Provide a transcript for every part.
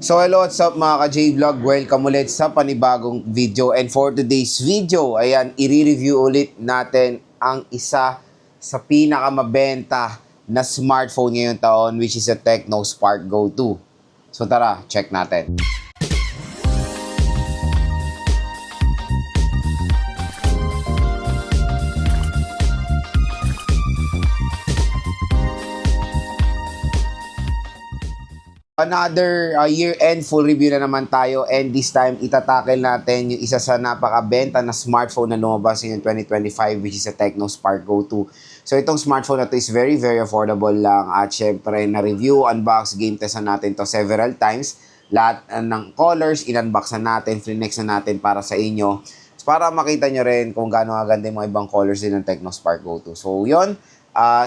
So hello, what's up mga ka-J-Vlog? Welcome ulit sa panibagong video. And for today's video, ayan, i-review ulit natin ang isa sa pinakamabenta na smartphone ngayong taon, which is a Tecno Spark Go 2. So tara, check natin. Another year-end full review na naman tayo, and this time itatakel natin yung isa sa napakabenta na smartphone na lumabas ngayong 2025, which is a Tecno Spark Go 2. So itong smartphone na to is very affordable lang, at syempre na-review, unbox, game test na natin to several times. Lahat ng colors, in-unbox na natin, flinex na natin para sa inyo, para makita nyo rin kung gaano ganda yung mga ibang colors din ng Tecno Spark Go 2. So yun,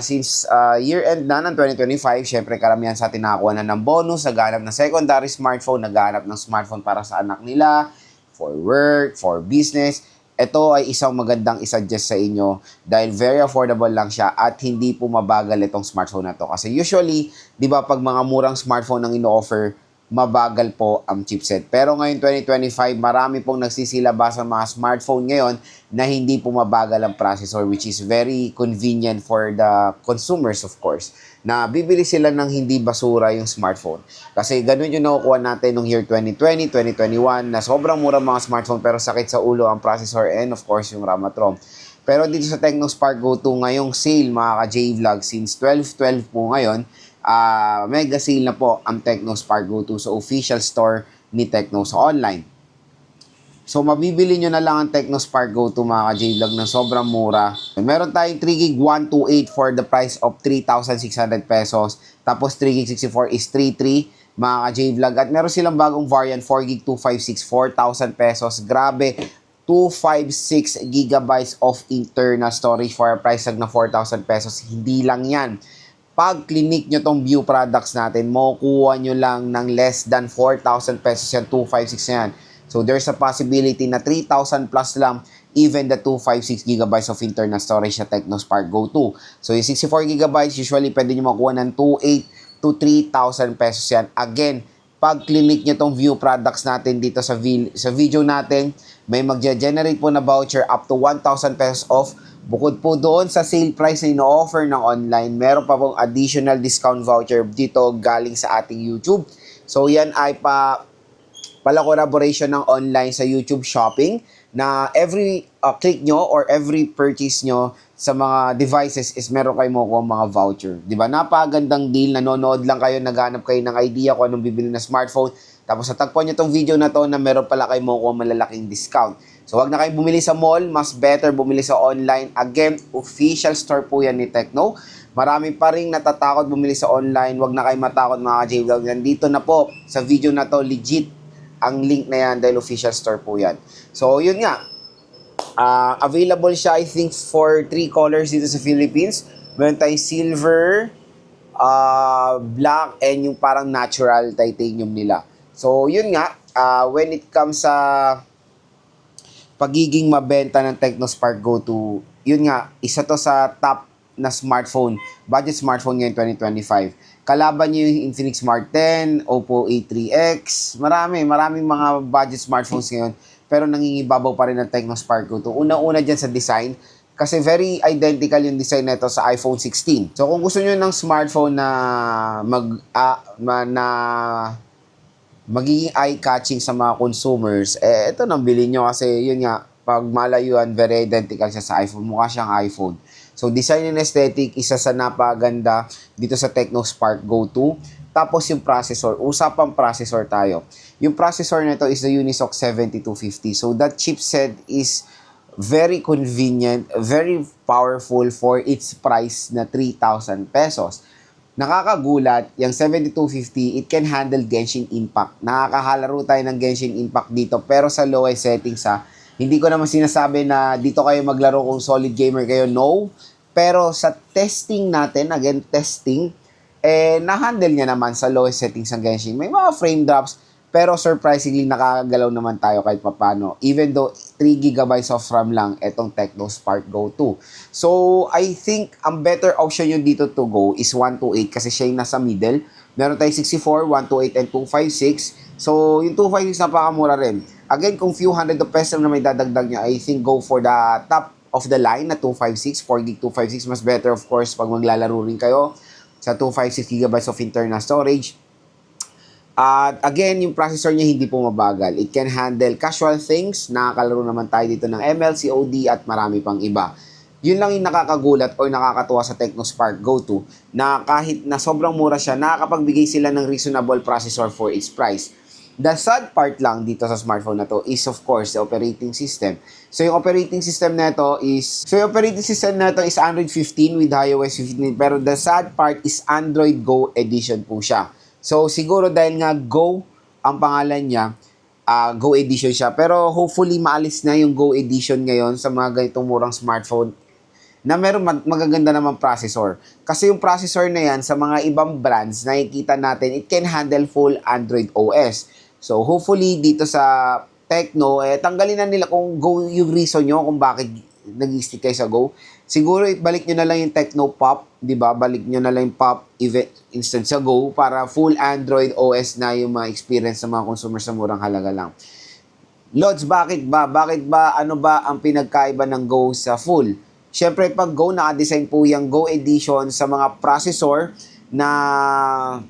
since year-end na ng 2025, syempre karamihan sa atin nakakuha na ng bonus, naghanap ng secondary smartphone, naghanap ng smartphone para sa anak nila, for work, for business. Ito ay isang magandang isuggest sa inyo dahil very affordable lang siya at hindi po mabagal itong smartphone na to. Kasi usually, di ba pag mga murang smartphone ang ino-offer, mabagal po ang chipset. Pero ngayon 2025, marami pong nagsisilabas ang mga smartphone ngayon na hindi po mabagal ang processor, which is very convenient for the consumers, of course, na bibili sila ng hindi basura yung smartphone. Kasi ganun yung nakukuha natin nung year 2020, 2021 na sobrang mura mga smartphone pero sakit sa ulo ang processor and of course yung RAM at ROM. Pero dito sa Tecno Spark Go 2 ngayong sale mga ka-J-Vlog, since 12/12 po ngayon, mega sale na po ang Tecno Spark Go 2 sa official store ni Tecno sa online. So mabibili nyo na lang ang Tecno Spark Go 2 mga ka-J-Vlog ng sobrang mura. Meron tayong 3GB 128 for the price of 3,600 pesos. Tapos 3GB 64 is 33 mga ka-J-Vlog. At meron silang bagong variant 4GB 256, 4,000 pesos. Grabe, 256 gigabytes of internal storage for a price tag na 4,000 pesos. Hindi lang yan. Pag clinic nyo tong view products natin, makukuha nyo lang ng less than 4,000 pesos yan, 256 yan. So there's a possibility na 3,000 plus lang even the 256 gigabytes of internal storage sa Tecno Spark Go 2. So yung 64 gigabytes, usually pwede nyo makuha ng 2,800 to 3,000 pesos yan. Again, pag clinic nyo tong view products natin dito sa video natin, may magge-generate po na voucher up to 1,000 pesos off. Bukod po doon sa sale price na ino-offer ng online, meron pa pong additional discount voucher dito galing sa ating YouTube. So yan ay pala collaboration ng online sa YouTube Shopping na every click nyo or every purchase nyo sa mga devices is meron kayo makukuha mga voucher. Diba? Napakagandang deal, nanonood lang kayo, naghanap kayo ng idea kung anong bibili na smartphone. Tapos natagpuan nyo tong video na to na meron pala kayo makukuha malalaking discount. So wag na kayo bumili sa mall, mas better bumili sa online. Again, official store po yan ni Tecno. Marami pa rin natatakot bumili sa online. Wag na kayo matakot mga ka-J-Vlog. Nandito na po sa video na to, legit ang link na yan dahil official store po yan. So yun nga, available siya I think for 3 colors dito sa Philippines. Meron tayong silver, black, and yung parang natural titanium nila. So yun nga, when it comes sa pagiging mabenta ng Tecno Spark Go 2, yun nga, isa to sa top na smartphone, budget smartphone ngayon 2025. Kalaban nyo yung Infinix Smart 10, Oppo A3X, maraming mga budget smartphones ngayon, pero nangingibabaw pa rin ng Tecno Spark Go 2. Una-una dyan sa design, kasi very identical yung design nito sa iPhone 16. So kung gusto nyo ng smartphone na magiging eye-catching sa mga consumers, ito nang bilhin nyo kasi yun nga, pag malayuan, very identical siya sa iPhone. Mukha siyang iPhone. So, design and aesthetic, isa sa napaganda dito sa Tecno Spark Go 2. Tapos yung processor, usapang processor tayo. Yung processor nito is the Unisoc 7250. So, that chipset is very convenient, very powerful for its price na 3,000 pesos. Nakakagulat, yung 7250, it can handle Genshin Impact. Nakakahalaro tayo ng Genshin Impact dito, pero sa lowest settings Hindi ko naman sinasabi na dito kayo maglaro kung solid gamer kayo, no. Pero sa testing natin, again, testing, na-handle niya naman sa lowest settings ng Genshin. May mga frame drops, pero surprisingly, nakakagalaw naman tayo kahit papano. Even though 3GB of RAM lang, etong Tecno Spark Go 2. So, I think, ang better option yun dito to go is 128 kasi siya yung nasa middle. Meron tayong 64, 128, and 256. So, yung 256 napakamura rin. Again, kung few hundred of pesos na may dadagdag nyo, I think go for the top of the line na 256, 4GB 256. Mas better of course pag maglalaro rin kayo sa 256GB of internal storage. At again, yung processor niya hindi po mabagal. It can handle casual things. Nakakalaro naman tayo dito ng ML, COD at marami pang iba. Yun lang yung nakakagulat or nakakatuwa sa TechnoSpark Go 2 na kahit na sobrang mura siya, nakakapagbigay sila ng reasonable processor for its price. The sad part lang dito sa smartphone na to is of course the operating system. So yung operating system na ito is Android 15 with iOS 15, pero the sad part is Android Go edition po siya. So, siguro dahil nga Go ang pangalan niya, Go Edition siya. Pero hopefully maalis na yung Go Edition ngayon sa mga ganitong murang smartphone na meron magaganda naman processor. Kasi yung processor na yan sa mga ibang brands, nakikita natin, it can handle full Android OS. So, hopefully dito sa Tecno, tanggalin na nila kung Go yung reason nyo kung bakit nag-stick kayo sa Go. Siguro balik nyo na lang yung Tecno Pop, 'di ba? Balik nyo na lang yung Pop event instead sa Go para full Android OS na yung mga experience ng mga consumers sa murang halaga lang. Lods, bakit ba? Bakit ba? Ano ba ang pinagkaiba ng Go sa full? Syempre pag Go, naka-design po yung Go Edition sa mga processor na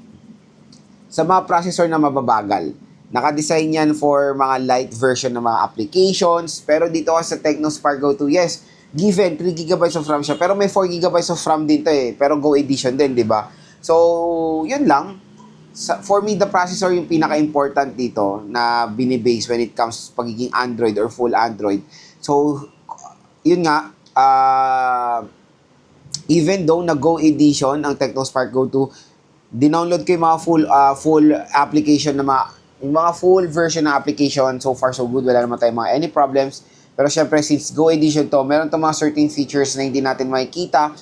mababagal. Naka-design yan for mga light version ng mga applications. Pero dito sa TechnoSpark Go 2, yes, given 3GB of RAM siya, pero may 4GB of RAM din to pero Go Edition din, di ba? So, yun lang. For me, the processor yung pinaka-important dito na binibase when it comes to pagiging Android or full Android. So, yun nga, even though na Go Edition ang TechnoSpark Go 2, dinownload ko yung mga full application na mga full version ng application. So far, so good. Wala naman tayong any problems. Pero syempre, since Go Edition to, meron to mga certain features na hindi natin makikita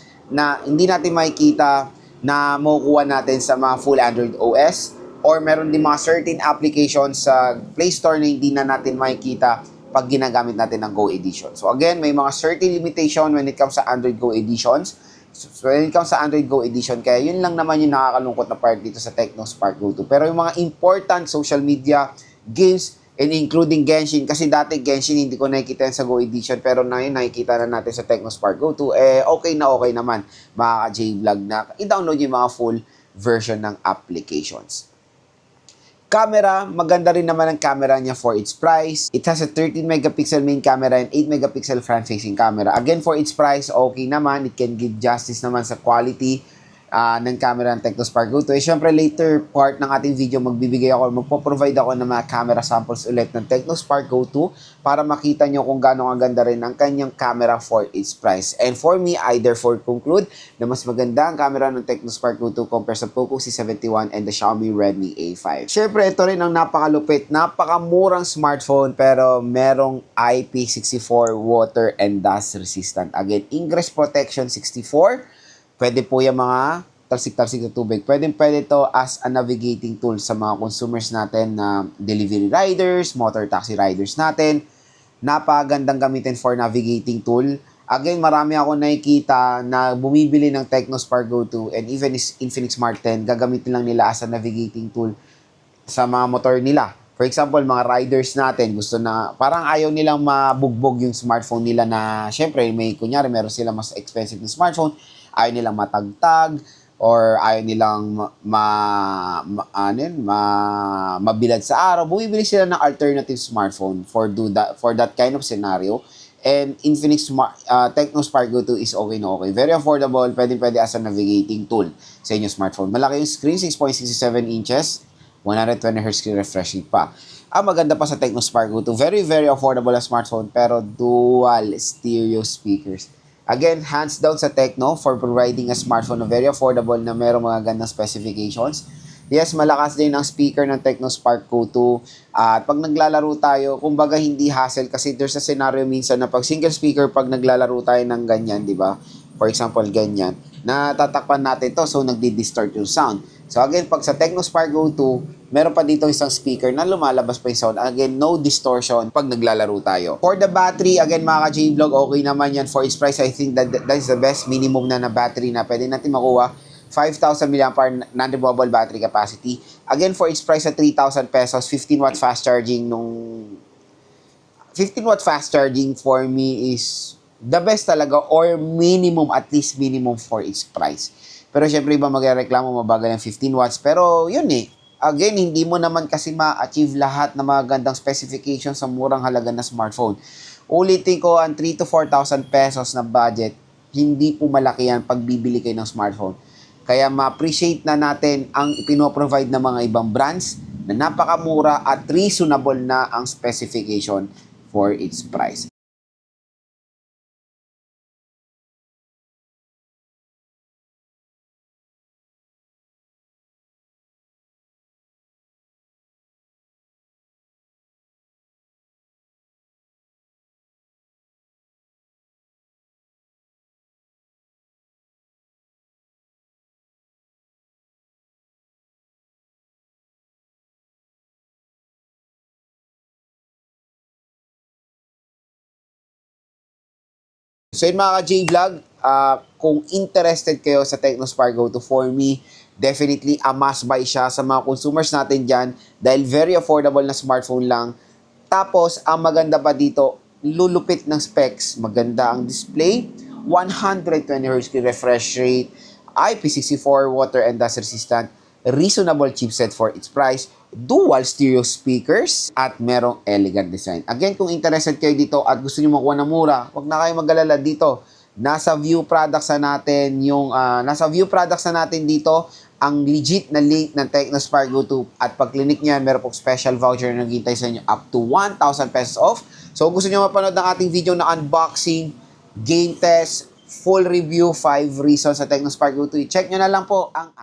na makukuha natin sa mga full Android OS, or meron din mga certain applications sa Play Store na hindi na natin makikita pag ginagamit natin ng Go Edition. So again, may mga certain limitation when it comes sa Android Go Editions. So when it comes sa Android Go Edition, kaya yun lang naman yung nakakalungkot na part dito sa TechnoSpark Go 2. Pero yung mga important social media, games, and including Genshin, kasi dati Genshin hindi ko nakikita yan sa Go Edition, pero na yun nakikita na natin sa TechnoSpark Go 2, okay naman, mga ka-J-Vlog na i-download yung mga full version ng applications. Camera, maganda rin naman ang camera niya for its price. It has a 13 megapixel main camera and 8 megapixel front-facing camera. Again, for its price, okay naman. It can give justice naman sa quality ng camera ng TechnoSpark Go 2. Siyempre, later part ng ating video, magpo-provide ako ng mga camera samples ulit ng TechnoSpark Go 2 para makita nyo kung gaano kaganda rin ang kanyang camera for its price. And for me, I therefore conclude na mas maganda ang camera ng TechnoSpark Go 2 compare sa Poco C71 and the Xiaomi Redmi A5. Siyempre, ito rin ang napakalupit, napakamurang smartphone pero merong IP64 water and dust resistant. Again, ingress protection 64. Pwede po yung mga talsik-talsik na tubig. Pwede to as a navigating tool sa mga consumers natin na delivery riders, motor taxi riders natin. Napagandang gamitin for navigating tool. Again, marami ako nakikita na bumibili ng TechnoSpark Go 2 and even is Infinix Smart 10, gagamitin lang nila as a navigating tool sa mga motor nila. For example, mga riders natin, gusto na, parang ayaw nilang mabugbog yung smartphone nila na, syempre, kunyari, meron sila mas expensive na smartphone, ayaw nilang matagtag, or ayaw nilang mabilad sa araw, bumibili sila ng alternative smartphone for that kind of scenario. And Infinix TechnoSpark Go 2 is okay na okay. Very affordable, pwede as a navigating tool sa inyong smartphone. Malaki yung screen, 6.67 inches, 120Hz screen refresh rate pa. Ang maganda pa sa TechnoSpark Go 2, very, very affordable na smartphone, pero dual stereo speakers. Again, hands down sa Tecno for providing a smartphone na very affordable na merong mga gandang specifications. Yes, malakas din ang speaker ng TechnoSpark Go 2. At pag naglalaro tayo, kumbaga hindi hassle kasi there's a scenario minsan na pag single speaker, pag naglalaro tayo ng ganyan, di ba? For example, ganyan. Natatakpan natin to so nagdi-distort yung sound. So again, pag sa TechnoSpark Go 2, meron pa dito isang speaker na lumalabas pa yung sound. Again, no distortion pag naglalaro tayo. For the battery, again mga ka-J-Vlog, okay naman yan. For its price, I think that is the best minimum na battery na pwede natin makuha 5,000 mAh non-removable battery capacity. Again, for its price at 3,000 pesos, 15-watt fast charging 15-watt fast charging for me is the best talaga, or minimum, at least minimum for its price. Pero syempre iba magreklamo mabagal ng 15 watts. Pero yun eh. Again, hindi mo naman kasi ma-achieve lahat ng mga gandang specifications sa murang halaga na smartphone. Ulitin ko, ang 3 to 4,000 pesos na budget, hindi po malaki yan pag bibili kayo ng smartphone. Kaya ma-appreciate na natin ang ipinoprovide ng mga ibang brands na napakamura at reasonable na ang specification for its price. So yun mga ka-J-Vlog, kung interested kayo sa Tecno Spark Go 2, for me, definitely a must buy siya sa mga consumers natin dyan dahil very affordable na smartphone lang. Tapos, ang maganda pa dito, lulupit ng specs. Maganda ang display, 120Hz refresh rate, IP64 water and dust resistant, reasonable chipset for its price, dual stereo speakers, at merong elegant design. Again, kung interested kayo dito at gusto niyo makuha na mura, wag na kayo mag-alala dito. Nasa view products na natin dito ang legit na link ng Tecno Spark Go 2, at pag clinic niyan, meron pong special voucher na naghihintay sa inyo up to 1,000 pesos off. So, kung gusto niyo mapanood ng ating video na unboxing, game test, full review, 5 reasons sa Tecno Spark Go 2, check nyo na lang po ang